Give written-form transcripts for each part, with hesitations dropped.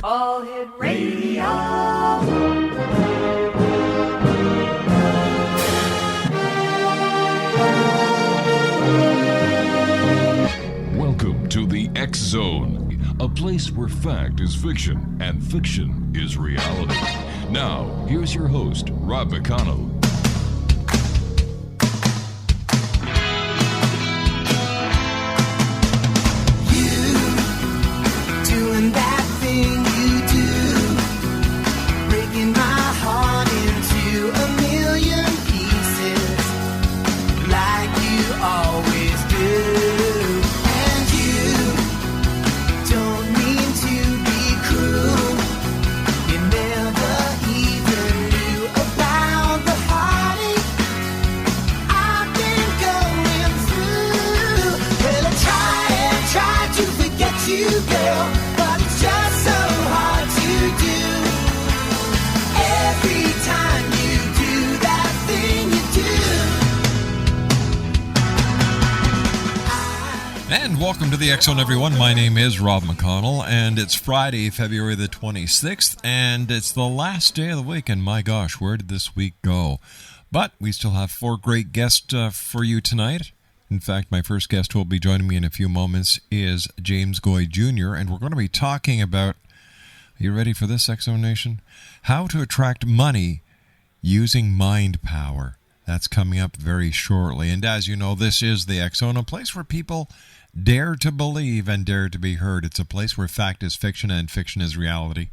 All Hit Radio. Welcome to the X Zone, a place where fact is fiction and fiction is reality. Now, here's your host, Rob McConnell. Doing that thing you do, breaking my heart into a million pieces, like you always do. And you don't mean to be cruel, you never even knew about the heartache I've been going through. Well, I try to forget you, girl, but it's just so hard to do. Every time you do that thing you do. And welcome to the X Zone, everyone. My name is Rob McConnell, and it's Friday, February the 26th, and it's the last day of the week, and my gosh, where did this week go? But we still have four great guests for you tonight. In fact, my first guest who will be joining me in a few moments is James GOI Jr., and we're going to be talking about, are you ready for this, X Zone Nation? How to attract money using mind power. That's coming up very shortly. And as you know, this is the X Zone, a place where people dare to believe and dare to be heard. It's a place where fact is fiction and fiction is reality.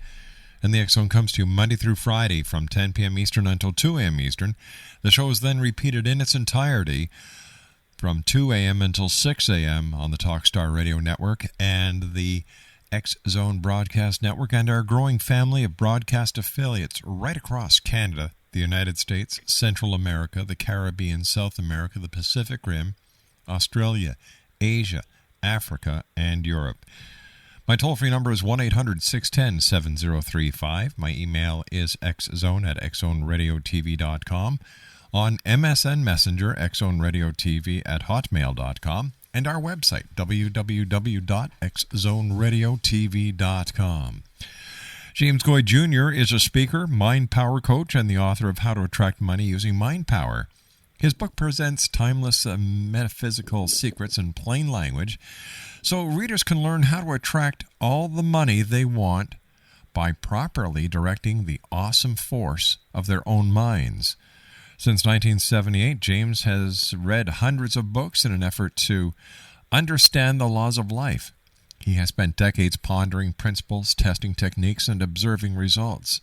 And the X Zone comes to you Monday through Friday from 10 p.m. Eastern until 2 a.m. Eastern. The show is then repeated in its entirety from 2 a.m. until 6 a.m. on the Talkstar Radio Network and the X Zone Broadcast Network and our growing family of broadcast affiliates right across Canada, the United States, Central America, the Caribbean, South America, the Pacific Rim, Australia, Asia, Africa, and Europe. My toll-free number is 1-800-610-7035. My email is xzone@xzoneradiotv.com. On MSN Messenger, xzoneradiotv@hotmail.com, and our website, www.xzoneradiotv.com. James GOI Jr. is a speaker, mind power coach, and the author of How to Attract Money Using Mind Power. His book presents timeless metaphysical secrets in plain language, so readers can learn how to attract all the money they want by properly directing the awesome force of their own minds. Since 1978, James has read hundreds of books in an effort to understand the laws of life. He has spent decades pondering principles, testing techniques, and observing results.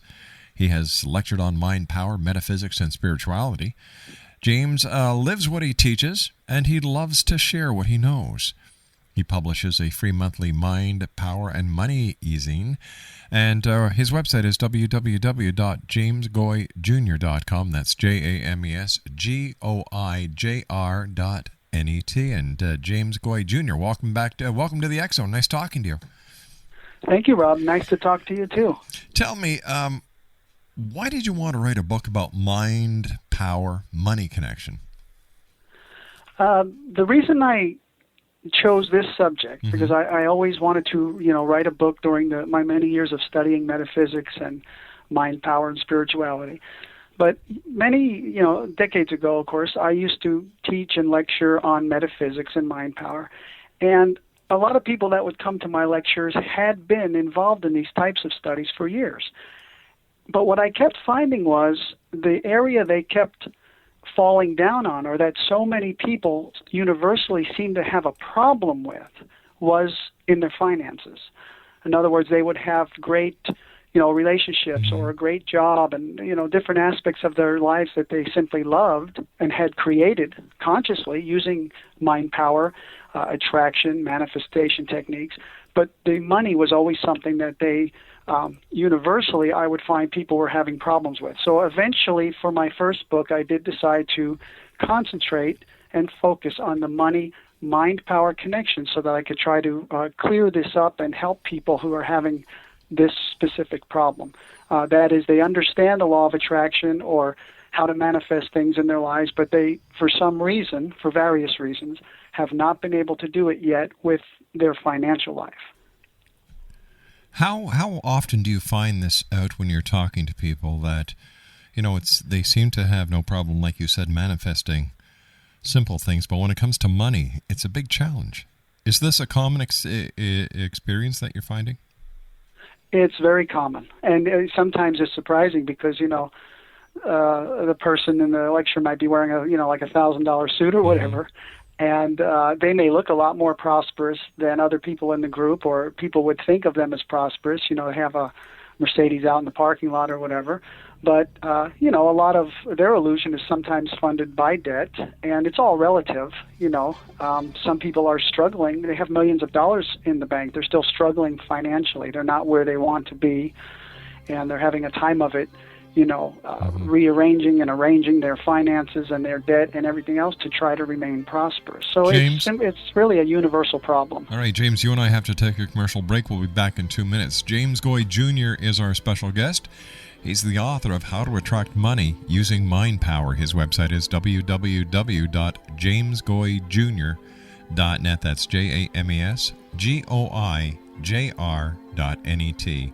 He has lectured on mind power, metaphysics, and spirituality. James lives what he teaches, and he loves to share what he knows. He publishes a free monthly Mind, Power, and Money Ezine, and his website is www.jamesgoijr.com. That's JamesGoijr.net. And James GOI Jr., welcome to the X Zone. Nice talking to you. Thank you, Rob. Nice to talk to you, too. Tell me, why did you want to write a book about mind, power, money connection? The reason I chose this subject, because I always wanted to, write a book during my many years of studying metaphysics and mind power and spirituality. But many, decades ago, of course, I used to teach and lecture on metaphysics and mind power. And a lot of people that would come to my lectures had been involved in these types of studies for years. But what I kept finding was the area they kept falling down on, or that so many people universally seem to have a problem with, was in their finances. In other words, they would have great, relationships or a great job and, different aspects of their lives that they simply loved and had created consciously using mind power, attraction, manifestation techniques. But the money was always something that they universally, I would find people were having problems with. So eventually, for my first book, I did decide to concentrate and focus on the money-mind power connection so that I could try to clear this up and help people who are having this specific problem. That is, they understand the law of attraction or how to manifest things in their lives, but they, for some reason, for various reasons, have not been able to do it yet with their financial life. How often do you find this out when you're talking to people that, they seem to have no problem, like you said, manifesting simple things, but when it comes to money, it's a big challenge. Is this a common experience that you're finding? It's very common, and sometimes it's surprising because the person in the lecture might be wearing like $1,000 suit or whatever, and they may look a lot more prosperous than other people in the group, or people would think of them as prosperous. They have a Mercedes out in the parking lot or whatever. But a lot of their illusion is sometimes funded by debt, and it's all relative. Some people are struggling; they have millions of dollars in the bank. They're still struggling financially. They're not where they want to be, and they're having a time of it. Rearranging and arranging their finances and their debt and everything else to try to remain prosperous. So James, it's really a universal problem. All right, James, you and I have to take a commercial break. We'll be back in 2 minutes. James GOI Jr. is our special guest. He's the author of How to Attract Money Using Mind Power. His website is www.jamesgoijr.net. That's JamesGoijr.net.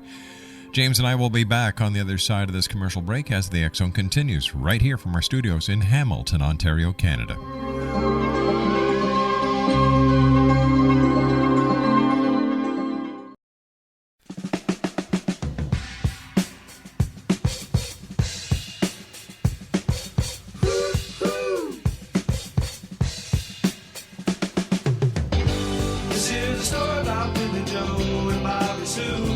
James and I will be back on the other side of this commercial break as the X Zone continues right here from our studios in Hamilton, Ontario, Canada. This is a story about Billy Joe and Bobby Sue.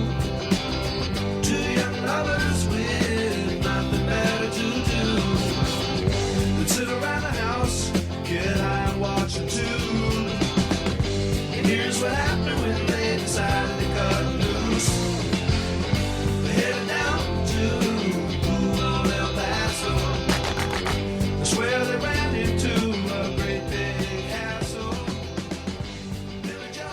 Lovers with nothing better to do than sit around the house, get high and watch a tune. And here's what happened when they decided to cut loose. They headed down to El Paso. That's where they ran into a great big hassle.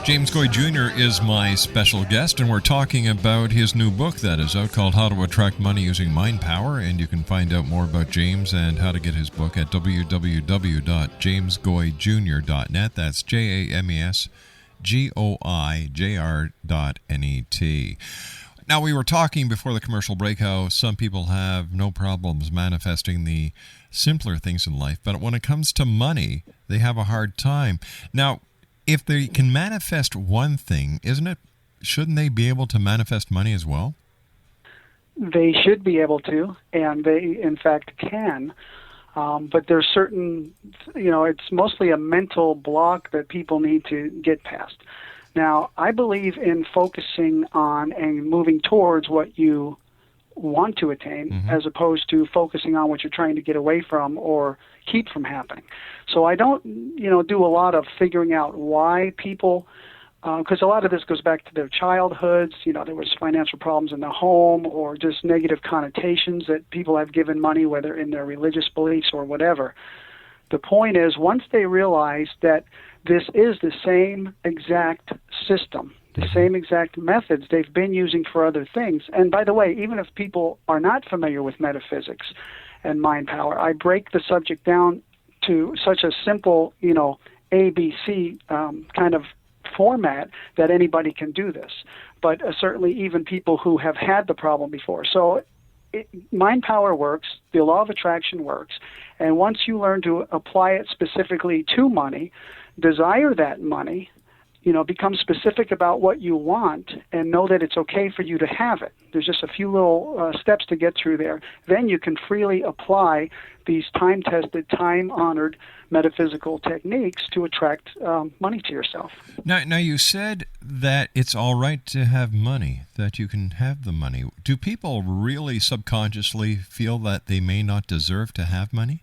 James GOI Jr. is my special guest, and we're talking about his new book that is out called How to Attract Money Using Mind Power, and you can find out more about James and how to get his book at www.jamesgoijr.net. That's JamesGoijr.net. Now, we were talking before the commercial break how some people have no problems manifesting the simpler things in life, but when it comes to money, they have a hard time. Now, if they can manifest one thing, shouldn't they be able to manifest money as well? They should be able to, and they, in fact, can. But there's certain, it's mostly a mental block that people need to get past. Now, I believe in focusing on and moving towards what you want to attain, as opposed to focusing on what you're trying to get away from or keep from happening. So I don't, do a lot of figuring out why people, because a lot of this goes back to their childhoods. There was financial problems in the home or just negative connotations that people have given money, whether in their religious beliefs or whatever. The point is, once they realize that this is the same exact system, the same exact methods they've been using for other things. And by the way, even if people are not familiar with metaphysics and mind power, I break the subject down to such a simple, ABC kind of format that anybody can do this. But certainly even people who have had the problem before. So mind power works, the law of attraction works, and once you learn to apply it specifically to money, desire that money, become specific about what you want and know that it's okay for you to have it. There's just a few little steps to get through there. Then you can freely apply these time-tested, time-honored metaphysical techniques to attract money to yourself. Now, you said that it's all right to have money, that you can have the money. Do people really subconsciously feel that they may not deserve to have money?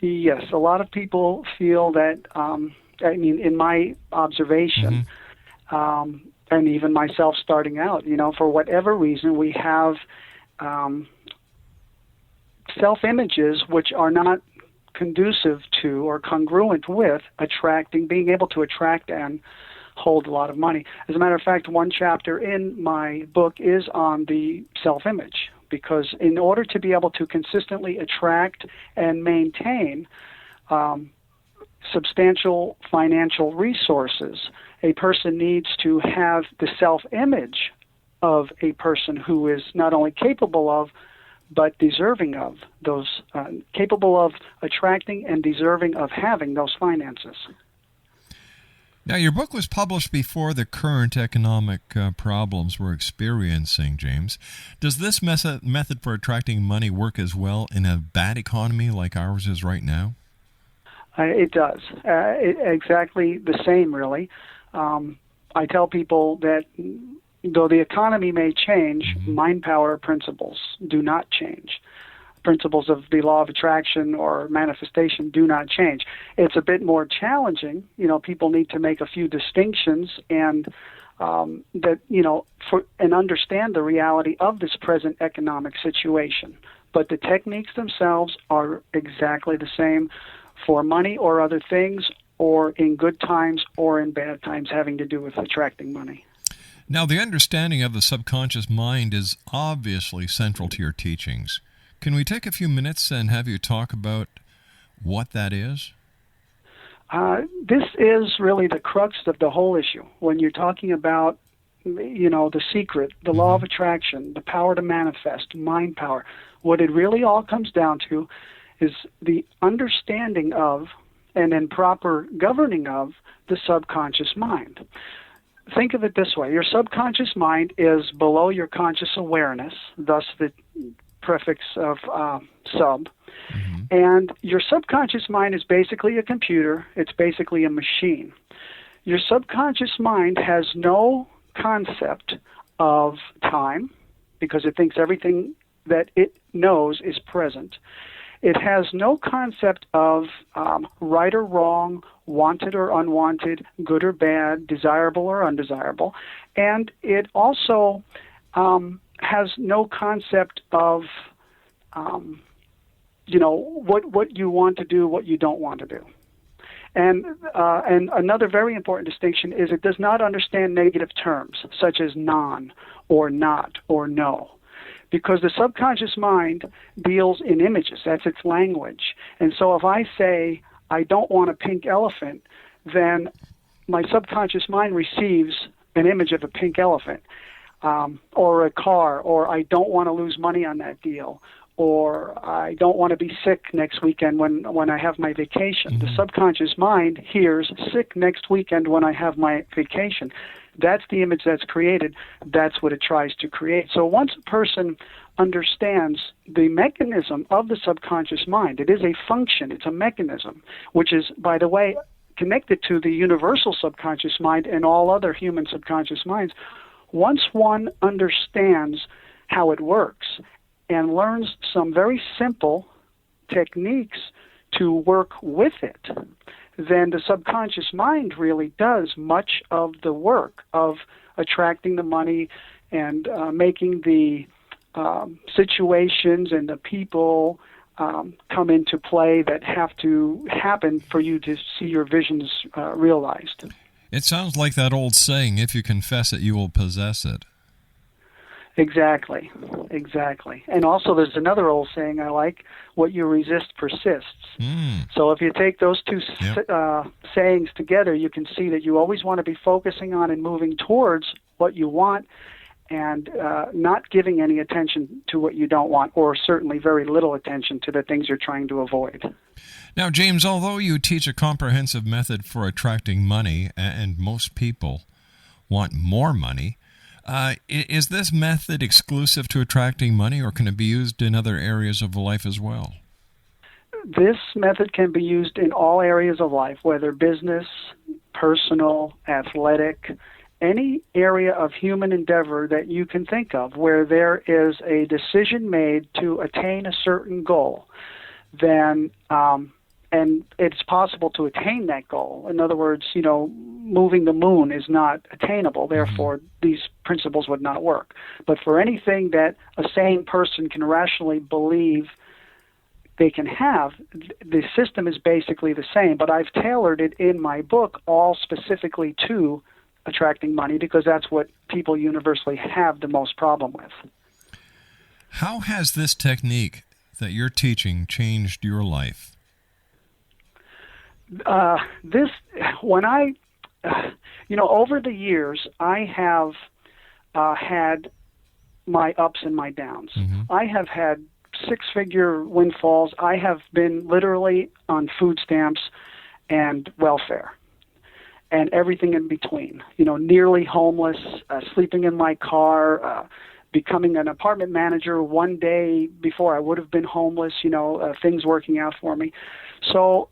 Yes, a lot of people feel that, in my observation, and even myself starting out, for whatever reason, we have self-images which are not conducive to or congruent with being able to attract and hold a lot of money. As a matter of fact, one chapter in my book is on the self-image, because in order to be able to consistently attract and maintain substantial financial resources, a person needs to have the self-image of a person who is not only capable of, but deserving of those, capable of attracting and deserving of having those finances. Now, your book was published before the current economic problems we're experiencing, James. Does this method for attracting money work as well in a bad economy like ours is right now? It does. Exactly the same, really. I tell people that though the economy may change, mind power principles do not change. Principles of the law of attraction or manifestation do not change. It's a bit more challenging. People need to make a few distinctions and and understand the reality of this present economic situation. But the techniques themselves are exactly the same for money or other things, or in good times or in bad times, having to do with attracting money. Now, the understanding of the subconscious mind is obviously central to your teachings. Can we take a few minutes and have you talk about what that is? This is really the crux of the whole issue. When you're talking about, the secret, the law of attraction, the power to manifest, mind power, what it really all comes down to is the understanding of and then proper governing of the subconscious mind. Think of it this way. Your subconscious mind is below your conscious awareness, thus the prefix of sub. And your subconscious mind is basically a computer. It's basically a machine. Your subconscious mind has no concept of time because it thinks everything that it knows is present. It has no concept of right or wrong, wanted or unwanted, good or bad, desirable or undesirable. And it also has no concept of, what you want to do, what you don't want to do. And another very important distinction is it does not understand negative terms, such as non, or not, or no. Because the subconscious mind deals in images. That's its language. And so if I say, I don't want a pink elephant, then my subconscious mind receives an image of a pink elephant, or a car, or I don't want to lose money on that deal, or I don't want to be sick next weekend when I have my vacation. The subconscious mind hears sick next weekend when I have my vacation. That's the image that's created. That's what it tries to create. So once a person understands the mechanism of the subconscious mind, it is a function, it's a mechanism, which is, by the way, connected to the universal subconscious mind and all other human subconscious minds. Once one understands how it works and learns some very simple techniques to work with it, then the subconscious mind really does much of the work of attracting the money and making the situations and the people come into play that have to happen for you to see your visions realized. It sounds like that old saying, if you confess it, you will possess it. Exactly. And also there's another old saying I like, what you resist persists. So if you take those two sayings together, you can see that you always want to be focusing on and moving towards what you want and not giving any attention to what you don't want, or certainly very little attention to the things you're trying to avoid. Now, James, although you teach a comprehensive method for attracting money, and most people want more money, is this method exclusive to attracting money, or can it be used in other areas of life as well? This method can be used in all areas of life, whether business, personal, athletic, any area of human endeavor that you can think of where there is a decision made to attain a certain goal, then and it's possible to attain that goal. In other words, moving the moon is not attainable, therefore these principles would not work. But for anything that a sane person can rationally believe they can have, the system is basically the same, but I've tailored it in my book all specifically to attracting money because that's what people universally have the most problem with. How has this technique that you're teaching changed your life? Over the years, I have had my ups and my downs. I have had six-figure windfalls. I have been literally on food stamps and welfare and everything in between. Nearly homeless, sleeping in my car, becoming an apartment manager one day before I would have been homeless, things working out for me. So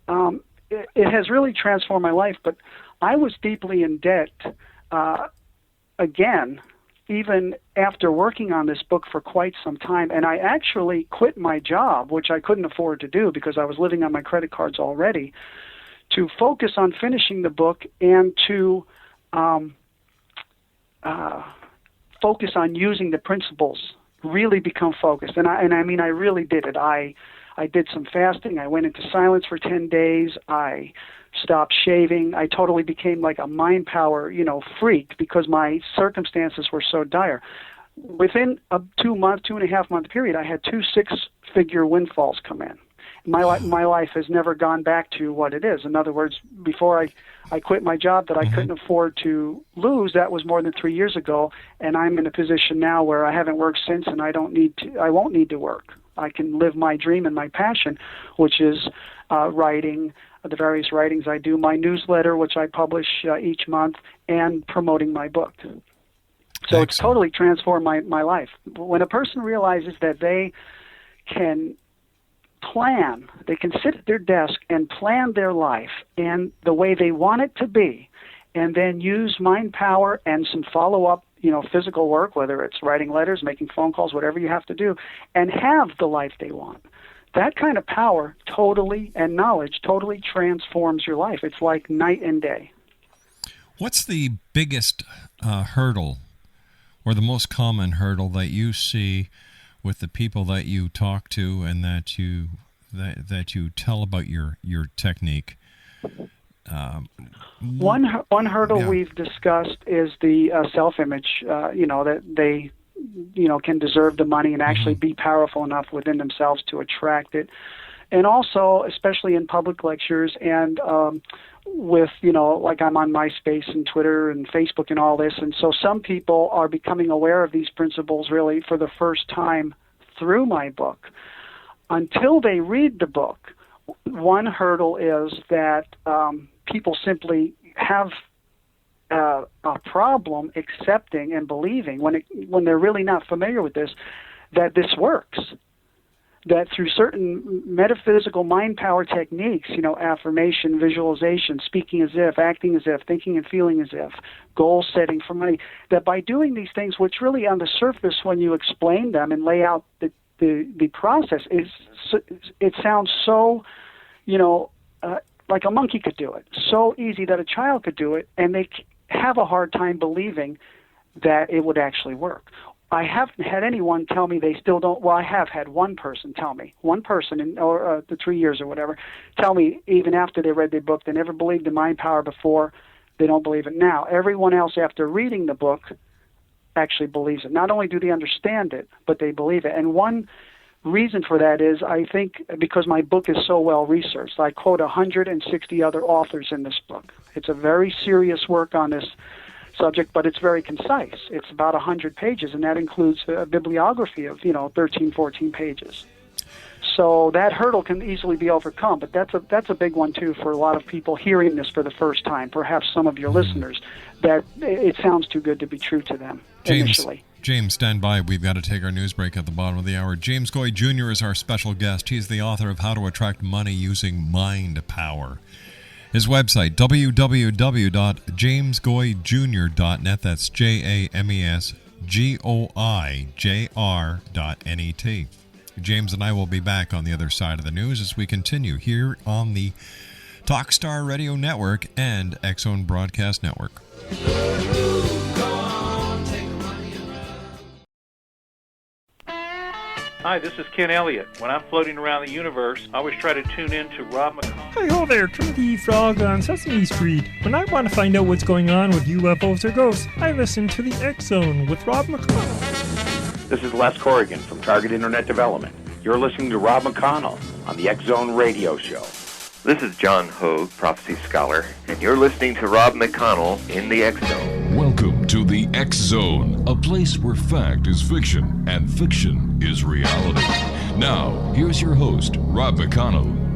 it has really transformed my life, but I was deeply in debt again, even after working on this book for quite some time. And I actually quit my job, which I couldn't afford to do because I was living on my credit cards already, to focus on finishing the book and to focus on using the principles, really become focused. And I mean, I really did it. I did some fasting. I went into silence for 10 days. I stopped shaving. I totally became like a mind power, freak because my circumstances were so dire. Within a 2.5 month period, I had 2 six-figure windfalls come in. My life has never gone back to what it is. In other words, before I quit my job that I couldn't afford to lose, that was more than 3 years ago, and I'm in a position now where I haven't worked since, and I won't need to work. I can live my dream and my passion, which is writing, the various writings I do, my newsletter, which I publish each month, and promoting my book. So it's totally transformed my life. When a person realizes that they can plan, they can sit at their desk and plan their life and the way they want it to be, and then use mind power and some follow-up, physical work, whether it's writing letters, making phone calls, whatever you have to do, and have the life they want. That kind of power and knowledge totally transforms your life. It's like night and day. What's the biggest hurdle or the most common hurdle that you see with the people that you talk to and that you tell about your technique? One hurdle we've discussed is the self-image, that they can deserve the money and actually be powerful enough within themselves to attract it. And also, especially in public lectures and with, like I'm on MySpace and Twitter and Facebook and all this. And so some people are becoming aware of these principles really for the first time through my book. Until they read the book, one hurdle is that people simply have a problem accepting and believing when they're really not familiar with this, that this works. That through certain metaphysical mind power techniques, affirmation, visualization, speaking as if, acting as if, thinking and feeling as if, goal setting for money, that by doing these things, which really on the surface when you explain them and lay out the process, it sounds so, like a monkey could do it, so easy that a child could do it, and they have a hard time believing that it would actually work. I haven't had anyone tell me they still don't. Well, I have had one person tell me, in the 3 years or whatever, tell me even after they read the book, they never believed in mind power before, they don't believe it now. Everyone else after reading the book actually believes it. Not only do they understand it, but they believe it. And one reason for that is, I think, because my book is so well researched. I quote 160 other authors in this book. It's a very serious work on this subject, but it's very concise. It's about 100 pages, and that includes a bibliography of 13, 14 pages. So that hurdle can easily be overcome, but that's a big one too for a lot of people hearing this for the first time. Perhaps some of your listeners, that it sounds too good to be true to them initially. James, stand by. We've got to take our news break at the bottom of the hour. James GOI Jr. is our special guest. He's the author of How to Attract Money Using Mind Power. His website, www.jamesgoijr.net. That's JAMESGOIJR.net. James and I will be back on the other side of the news as we continue here on the Talkstar Radio Network and X-Zone Broadcast Network. Hi, this is Ken Elliott. When I'm floating around the universe, I always try to tune in to Rob McConnell. Hi ho there, Timothy Frog on Sesame Street. When I want to find out what's going on with UFOs or ghosts, I listen to the X-Zone with Rob McConnell. This is Les Corrigan from Target Internet Development. You're listening to Rob McConnell on the X-Zone Radio Show. This is John Hogue, prophecy scholar, and you're listening to Rob McConnell in the X-Zone. Welcome Welcome to the X Zone, a place where fact is fiction and fiction is reality. Now, here's your host, Rob McConnell.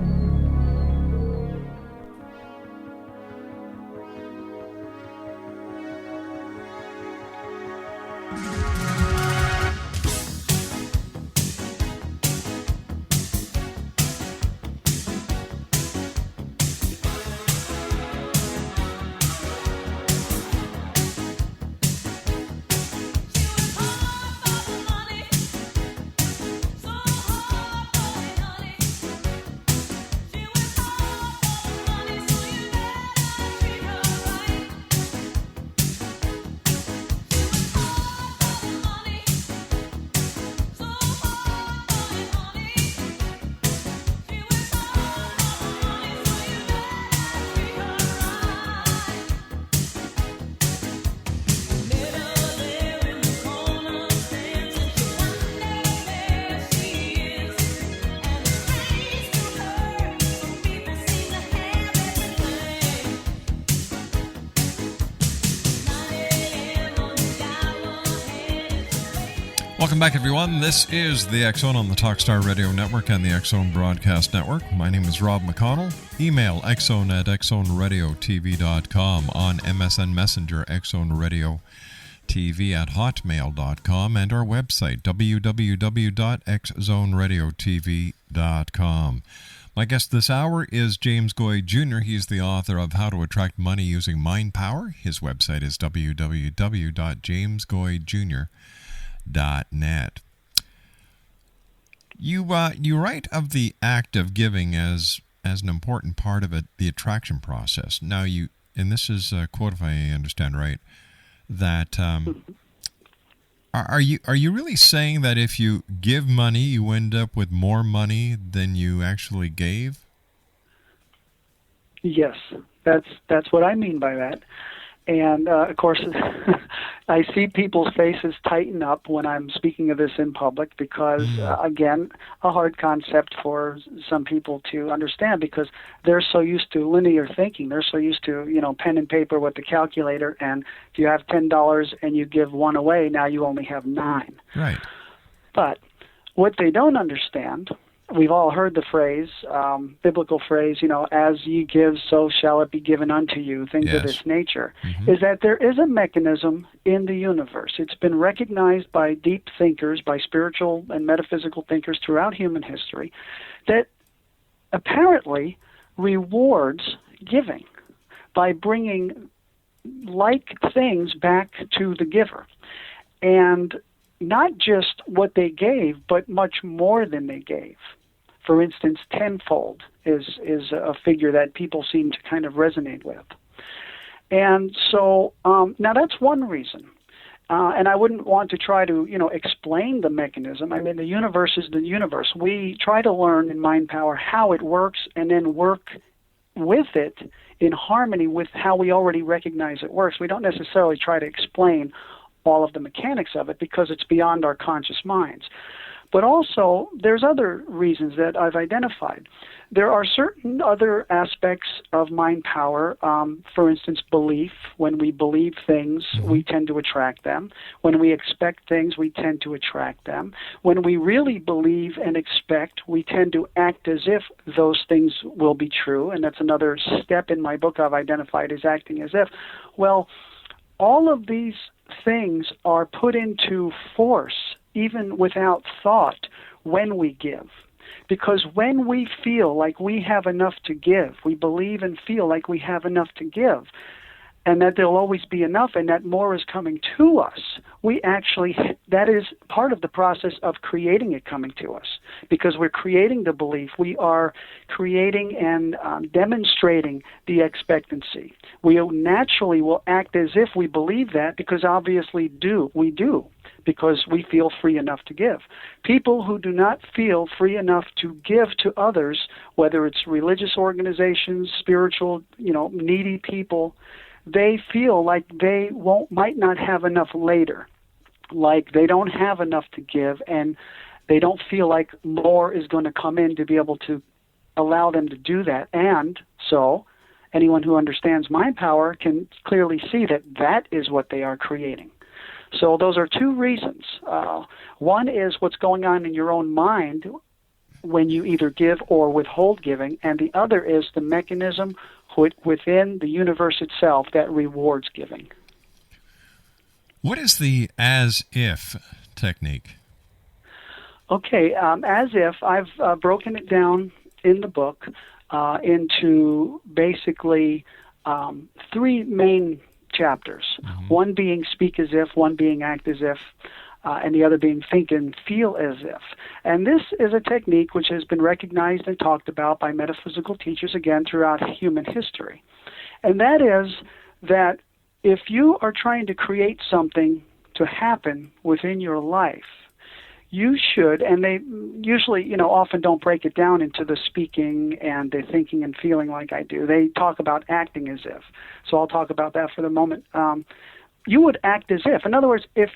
Welcome back, everyone. This is the X Zone on the Talkstar Radio Network and the X Zone Broadcast Network. My name is Rob McConnell. Email xzone@xzoneradiotv.com, on MSN Messenger, xzoneradiotv@hotmail.com, and our website, www.xzoneradiotv.com. My guest this hour is James GOI Jr. He's the author of How to Attract Money Using Mind Power. His website is www.jamesgoiJr.net. You write of the act of giving as an important part of it, the attraction process. Now and this is a quote, if I understand right, that are you really saying that if you give money, you end up with more money than you actually gave? Yes, that's what I mean by that. And, of course, I see people's faces tighten up when I'm speaking of this in public because, again, a hard concept for some people to understand because they're so used to linear thinking. They're so used to, pen and paper with the calculator, and if you have $10 and you give one away, now you only have 9. Right. But what they don't understand, we've all heard the phrase, biblical phrase, as ye give, so shall it be given unto you, things of this nature, is that there is a mechanism in the universe. It's been recognized by deep thinkers, by spiritual and metaphysical thinkers throughout human history, that apparently rewards giving by bringing like things back to the giver. And not just what they gave, but much more than they gave. For instance, tenfold is a figure that people seem to kind of resonate with. And so now that's one reason. And I wouldn't want to try to, explain the mechanism. I mean, the universe is the universe. We try to learn in Mind Power how it works and then work with it in harmony with how we already recognize it works. We don't necessarily try to explain all of the mechanics of it because it's beyond our conscious minds. But also, there's other reasons that I've identified. There are certain other aspects of mind power, for instance, belief. When we believe things, we tend to attract them. When we expect things, we tend to attract them. When we really believe and expect, we tend to act as if those things will be true, and that's another step in my book I've identified as acting as if. Well, all of these things are put into force even without thought when we give. Because when we feel like we have enough to give, we believe and feel like we have enough to give, and that there'll always be enough and that more is coming to us, that is part of the process of creating it coming to us. Because we're creating the belief, we are creating and demonstrating the expectancy. We naturally will act as if we believe that because obviously we do. Because we feel free enough to give. People who do not feel free enough to give to others, whether it's religious organizations, spiritual, needy people, they feel like they might not have enough later, like they don't have enough to give, and they don't feel like more is going to come in to be able to allow them to do that. And so, anyone who understands mind power can clearly see that that is what they are creating. So those are two reasons. One is what's going on in your own mind when you either give or withhold giving, and the other is the mechanism within the universe itself that rewards giving. What is the as-if technique? Okay, as if, I've broken it down in the book into basically three main chapters. Mm-hmm. One being speak as if, one being act as if, and the other being think and feel as if. And this is a technique which has been recognized and talked about by metaphysical teachers, again, throughout human history. And that is that if you are trying to create something to happen within your life, you should, and they usually, often don't break it down into the speaking and the thinking and feeling like I do. They talk about acting as if. So I'll talk about that for the moment. You would act as if. In other words, let's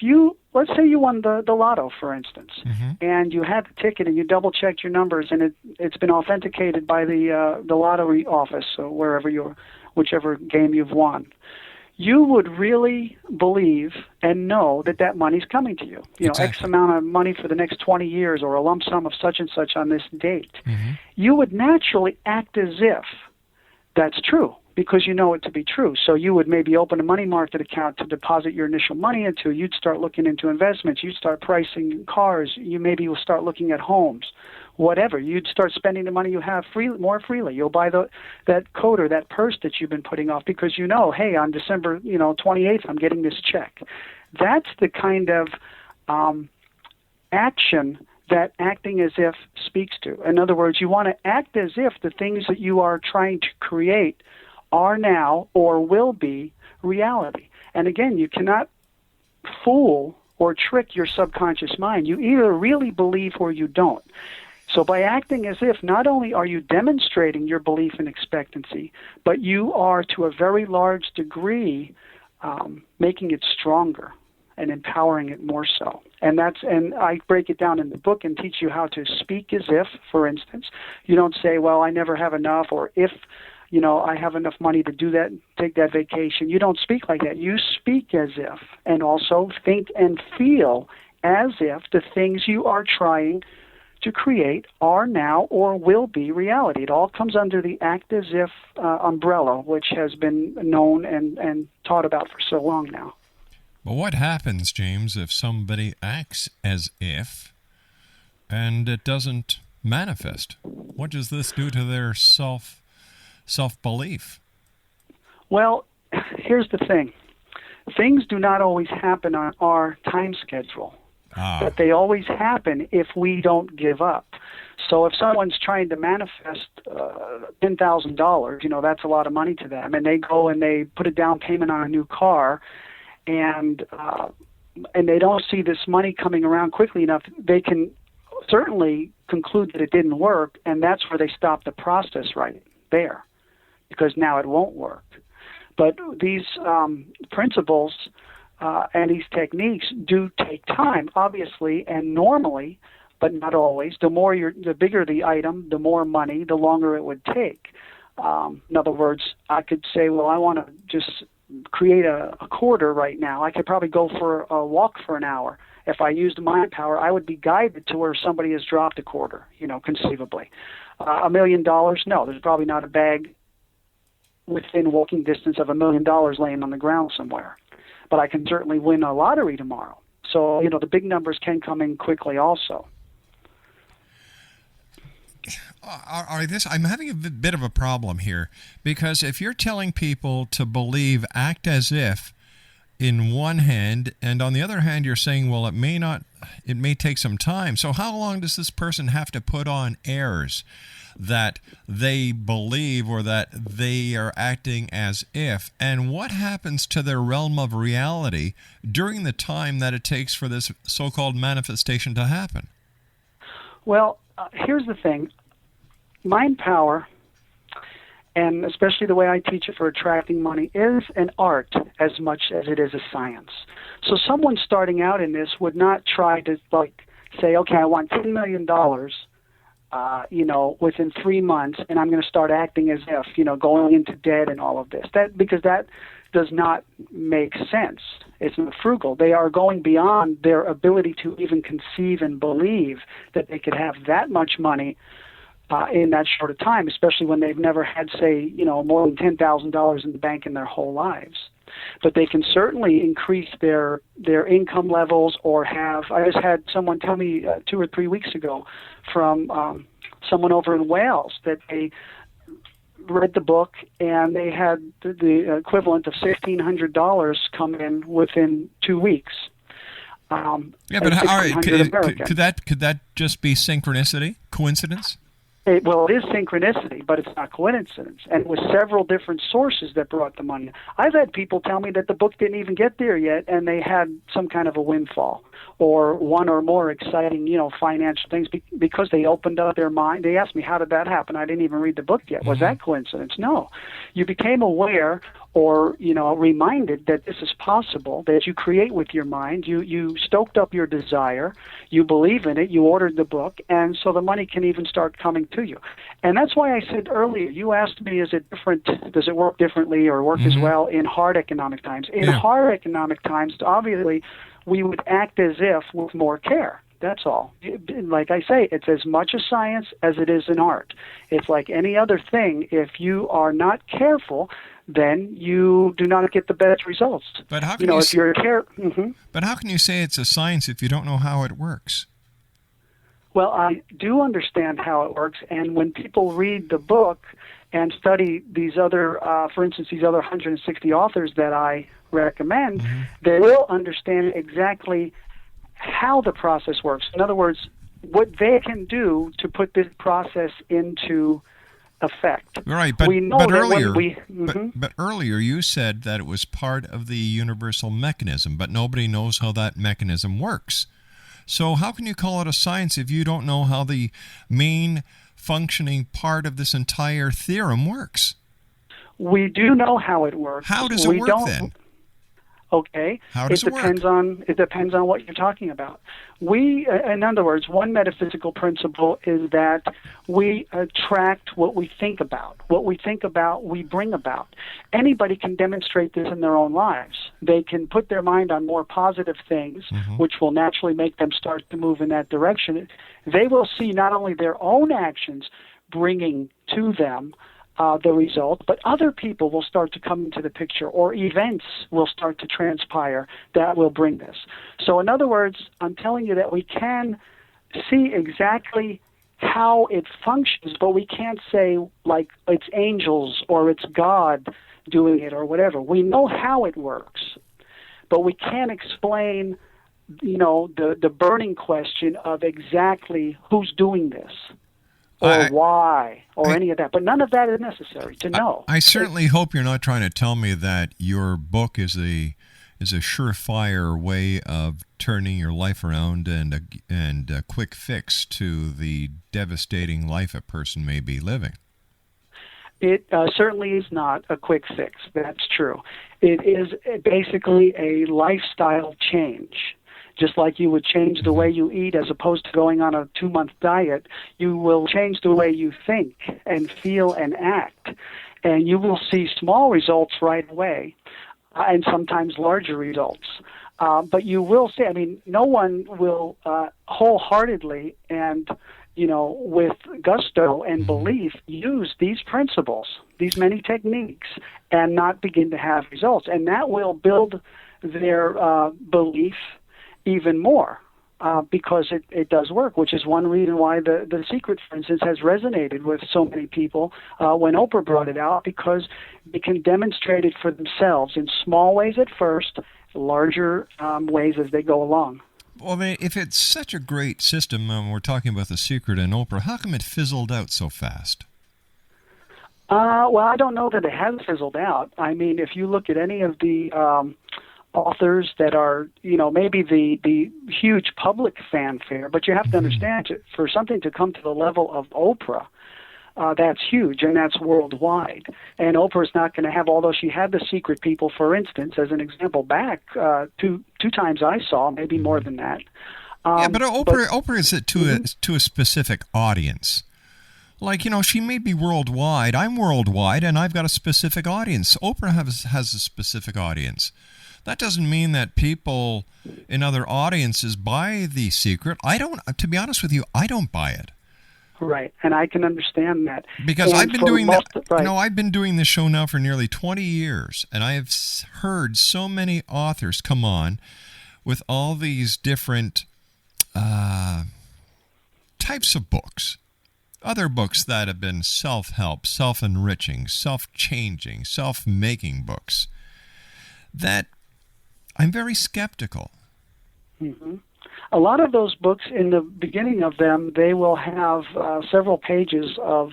say you won the lotto, for instance, mm-hmm. and you had the ticket and you double-checked your numbers and it's been authenticated by the lottery office, or whichever game you've won. You would really believe and know that money's coming to you. Exactly. X amount of money for the next 20 years or a lump sum of such and such on this date. Mm-hmm. You would naturally act as if that's true because you know it to be true. So you would maybe open a money market account to deposit your initial money into. You'd start looking into investments. You'd start pricing cars. You maybe will start looking at homes. Whatever. You'd start spending the money you have more freely. You'll buy that coat or that purse that you've been putting off because hey, on December 28th, I'm getting this check. That's the kind of action that acting as if speaks to. In other words, you want to act as if the things that you are trying to create are now or will be reality. And again, you cannot fool or trick your subconscious mind. You either really believe or you don't. So by acting as if, not only are you demonstrating your belief in expectancy, but you are to a very large degree making it stronger and empowering it more so. And I break it down in the book and teach you how to speak as if, for instance. You don't say, well, I never have enough, or if I have enough money to do that, take that vacation. You don't speak like that. You speak as if, and also think and feel as if the things you are trying to create are now or will be reality. It all comes under the act as if umbrella, which has been known and taught about for so long now. But what happens, James, if somebody acts as if and it doesn't manifest? What does this do to their self-belief? Well, here's the thing. Things do not always happen on our time schedule. But they always happen if we don't give up. So if someone's trying to manifest $10,000, that's a lot of money to them, and they go and they put a down payment on a new car, and they don't see this money coming around quickly enough, they can certainly conclude that it didn't work, and that's where they stop the process right there, because now it won't work. But these principles and these techniques do take time, obviously, and normally, but not always. The bigger the item, the more money, the longer it would take. In other words, I could say, well, I want to just create a quarter right now. I could probably go for a walk for an hour. If I used mind power, I would be guided to where somebody has dropped a quarter, conceivably. $1 million, no, there's probably not a bag within walking distance of $1 million laying on the ground somewhere. But I can certainly win a lottery tomorrow. So, the big numbers can come in quickly also. I'm having a bit of a problem here, because if you're telling people to believe, act as if, in one hand, and on the other hand, you're saying, well, it may take some time. So how long does this person have to put on airs that they believe or that they are acting as if? And what happens to their realm of reality during the time that it takes for this so-called manifestation to happen? Well, here's the thing. Mind power, and especially the way I teach it for attracting money, is an art as much as it is a science. So someone starting out in this would not try to say, okay, I want $10 million within 3 months, and I'm going to start acting as if, going into debt and all of this. Because that does not make sense. It's not frugal. They are going beyond their ability to even conceive and believe that they could have that much money in that short a time, especially when they've never had, say, more than $10,000 in the bank in their whole lives. But they can certainly increase their income levels or have. I just had someone tell me 2 or 3 weeks ago from someone over in Wales that they read the book and they had the equivalent of $1,600 come in within 2 weeks. But all right, could that just be synchronicity, coincidence? It is synchronicity, but it's not coincidence. And it was several different sources that brought the money. I've had people tell me that the book didn't even get there yet, and they had some kind of a windfall or one or more exciting, financial things because they opened up their mind. They asked me, how did that happen? I didn't even read the book yet. Was that coincidence? No. You became aware or, reminded that this is possible, that you create with your mind. You stoked up your desire. You believe in it. You ordered the book. And so the money can even start coming to you. And that's why I said earlier, you asked me, is it different? Does it work differently or work as well in hard economic times? In hard economic times, obviously, we would act as if with more care. That's all. Like I say, it's as much a science as it is an art. It's like any other thing. If you are not careful, then you do not get the best results. But how can But how can you say it's a science if you don't know how it works? Well, I do understand how it works, and when people read the book and study these other, for instance, these other 160 authors that I recommend, they will understand exactly how the process works. In other words, what they can do to put this process into effect. Right, but earlier you said that it was part of the universal mechanism, but nobody knows how that mechanism works. So how can you call it a science if you don't know how the main functioning part of this entire theorem works? We do know how it works. How does it work then? Okay. How does it work? It depends on what you're talking about. In other words, one metaphysical principle is that we attract what we think about. What we think about, we bring about. Anybody can demonstrate this in their own lives. They can put their mind on more positive things, which will naturally make them start to move in that direction. They will see not only their own actions bringing to them the result, but other people will start to come into the picture, or events will start to transpire that will bring this. So in other words, I'm telling you that we can see exactly how it functions, but we can't say like it's angels or it's God doing it or whatever. We know how it works, but we can't explain, the burning question of exactly who's doing this. Or why, or any of that. But none of that is necessary to know. I certainly hope you're not trying to tell me that your book is a surefire way of turning your life around and a quick fix to the devastating life a person may be living. It certainly is not a quick fix. That's true. It is basically a lifestyle change. Just like you would change the way you eat as opposed to going on a 2-month diet, you will change the way you think and feel and act. And you will see small results right away and sometimes larger results. But you will see, no one will wholeheartedly and, with gusto and belief use these principles, these many techniques, and not begin to have results. And that will build their belief even more because it does work, which is one reason why the Secret, for instance, has resonated with so many people when Oprah brought it out, because they can demonstrate it for themselves in small ways at first, larger ways as they go along. Well, if it's such a great system, we're talking about The Secret and Oprah, how come it fizzled out so fast? Well, I don't know that it has fizzled out. If you look at any of the authors that are, maybe the huge public fanfare, but you have to understand, for something to come to the level of Oprah, that's huge, and that's worldwide. And Oprah's not going to have, although she had The Secret people, for instance, as an example, back two times I saw, maybe more than that. Yeah, but Oprah is it to a specific audience. Like, she may be worldwide. I'm worldwide, and I've got a specific audience. Oprah has a specific audience. That doesn't mean that people in other audiences buy The Secret. To be honest with you, I don't buy it. Right, and I can understand that. Because and I've been doing that. Right. I've been doing this show now for nearly 20 years, and I have heard so many authors come on with all these different types of books. Other books that have been self-help, self-enriching, self-changing, self-making books that I'm very skeptical. Mm-hmm. A lot of those books, in the beginning of them, they will have several pages of,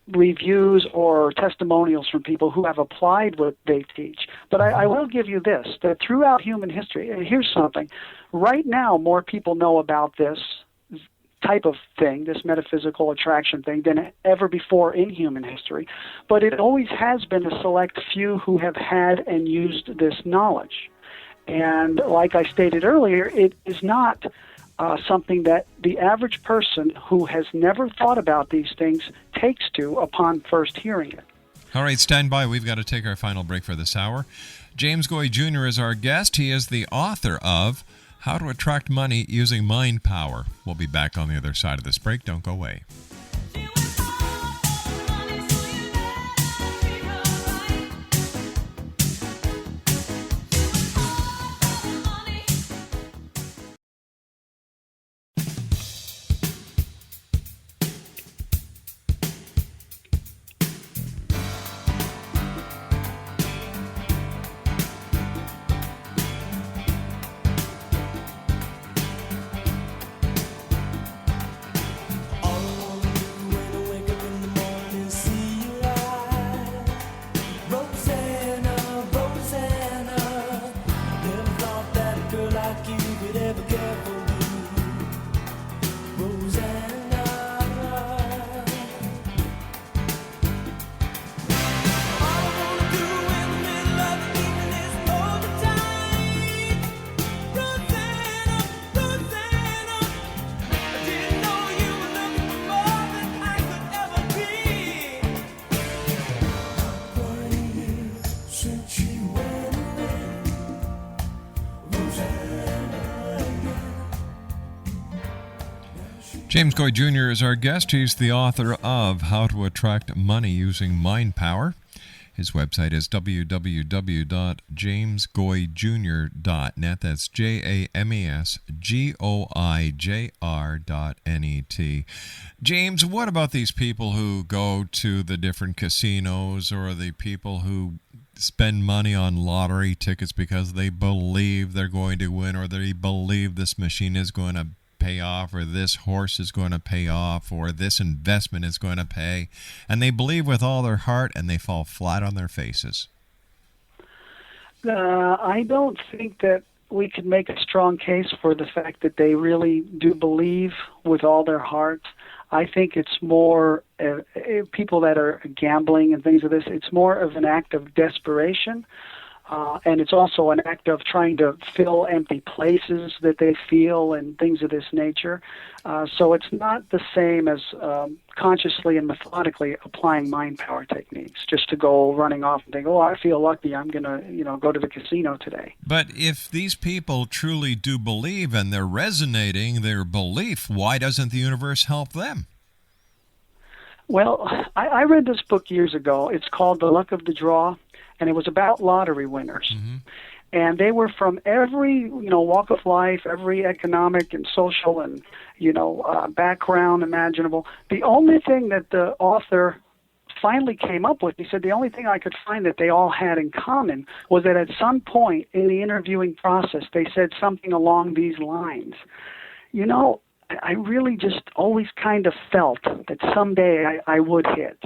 reviews or testimonials from people who have applied what they teach. But I will give you this, that throughout human history, and here's something, right now more people know about this type of thing, this metaphysical attraction thing, than ever before in human history. But it always has been a select few who have had and used this knowledge. And like I stated earlier, it is not something that the average person who has never thought about these things takes to upon first hearing it. All right, stand by. We've got to take our final break for this hour. James GOI Jr. is our guest. He is the author of How to Attract Money Using Mind Power. We'll be back on the other side of this break. Don't go away. James GOI Jr. is our guest. He's the author of How to Attract Money Using Mind Power. His website is www.jamesgoijr.net. That's JAMESGOIJR.net. James, what about these people who go to the different casinos, or the people who spend money on lottery tickets because they believe they're going to win, or they believe this machine is going to pay off, or this horse is going to pay off, or this investment is going to pay, and they believe with all their heart and they fall flat on their faces? I don't think that we could make a strong case for the fact that they really do believe with all their heart. I think it's more people that are gambling and things of this, it's more of an act of desperation. And it's also an act of trying to fill empty places that they feel and things of this nature. So it's not the same as consciously and methodically applying mind power techniques, just to go running off and think, oh, I feel lucky, I'm going to go to the casino today. But if these people truly do believe and they're resonating their belief, why doesn't the universe help them? Well, I read this book years ago. It's called The Luck of the Draw. And it was about lottery winners. Mm-hmm. And they were from every, walk of life, every economic and social and, background imaginable. The only thing that the author finally came up with, he said, the only thing I could find that they all had in common was that at some point in the interviewing process, they said something along these lines. I really just always kind of felt that someday I would hit.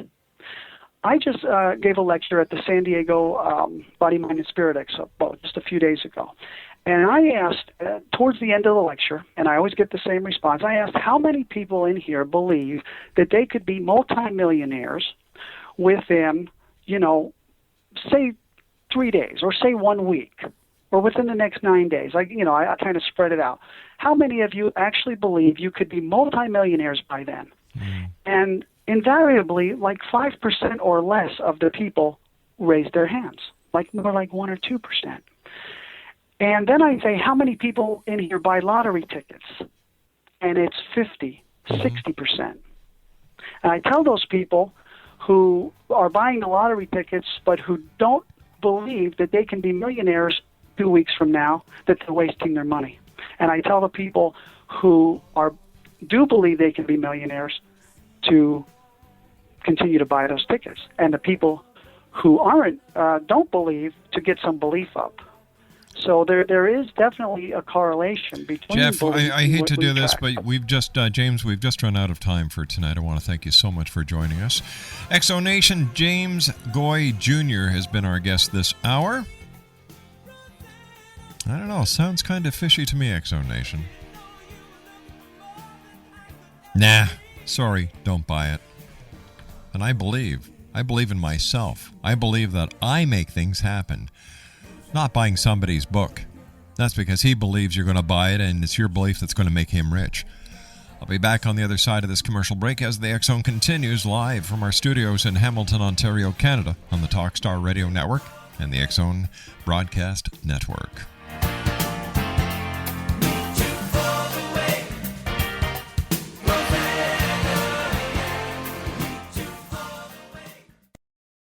I just gave a lecture at the San Diego Body, Mind, and Spirit Expo just a few days ago. And I asked, towards the end of the lecture, and I always get the same response, I asked how many people in here believe that they could be multimillionaires within, say 3 days or say 1 week. or within the next 9 days, I kind of spread it out. How many of you actually believe you could be multimillionaires by then? And invariably, like 5% or less of the people raised their hands, like more like 1 or 2%. And then I say, how many people in here buy lottery tickets? And it's 50, 60%. And I tell those people who are buying the lottery tickets but who don't believe that they can be millionaires 2 weeks from now, that they're wasting their money. And I tell the people who do believe they can be millionaires to continue to buy those tickets. And the people who don't believe, to get some belief up. So there is definitely a correlation between Jeff, belief I and hate what to we do this, track. but we've just, James, we've just run out of time for tonight. I want to thank you so much for joining us. Exonation James GOI Jr. has been our guest this hour. I don't know, sounds kind of fishy to me, Exonation. Nah, sorry, don't buy it. And I believe in myself. I believe that I make things happen. Not buying somebody's book. That's because he believes you're going to buy it, and it's your belief that's going to make him rich. I'll be back on the other side of this commercial break as the X Zone continues live from our studios in Hamilton, Ontario, Canada, on the Talkstar Radio Network and the X Zone Broadcast Network.